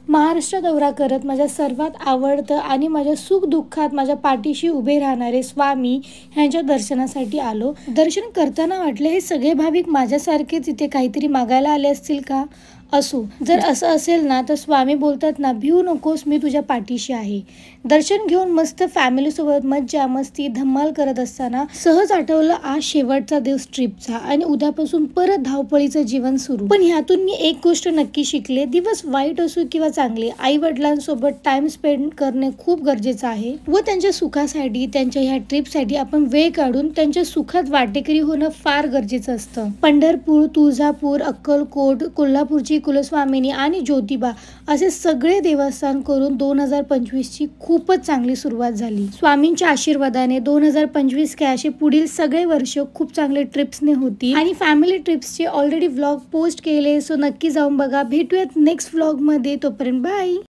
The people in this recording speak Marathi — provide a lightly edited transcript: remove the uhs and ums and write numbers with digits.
महाराष्ट्र दौरा करत माझ्या सर्वात आवडतं आणि माझ्या सुख-दुःखात माझ्या पाठीशी उभे राहणारे स्वामी ह्यांच्या दर्शनासाठी आलो. दर्शन करताना वाटले हे सगळे भाविक माझ्यासारखेच इथे काहीतरी मागायला आले असतील का? असो, जर असं असेल ना तर स्वामी बोलतात ना, भिवू नकोस, मी तुझ्या पाठीशी आहे. दर्शन घेऊन मस्त फॅमिलीसोबत मज्जा मस्ती धम्माल करत असताना सहज आठवलं आज शेवटचा दिवस ट्रिपचा आणि उद्यापासून परत धावपळीचं जीवन सुरू. पण ह्यातून मी एक गोष्ट नक्की शिकले, दिवस वाईट असो किंवा चांगले, आई वडिलांसोबत टाइम स्पेंड करणे खूप गरजेचं आहे व त्यांच्या सुखासाठी त्यांच्या ह्या ट्रिपसाठी आपण वेळ काढून त्यांच्या सुखात वाटेकरी होणं फार गरजेचं असतं. पंढरपूर, तुळजापूर, अक्कलकोट, कोल्हापूरची कुलस्वामिनी आणि ज्योतिबा असे सगळे देवस्थान करून 2025 ची खूपच चांगली सुरुवात झाली. स्वामींच्या आशीर्वादाने 2025 काय असे पुढील सगळे वर्ष खूप चांगले ट्रिप्सने होती आणि फॅमिली ट्रिप्सचे ऑलरेडी व्लॉग पोस्ट केले, सो नक्की जाऊन बघा. भेटूयात नेक्स्ट व्लॉग मध्ये, तोपर्यंत बाय.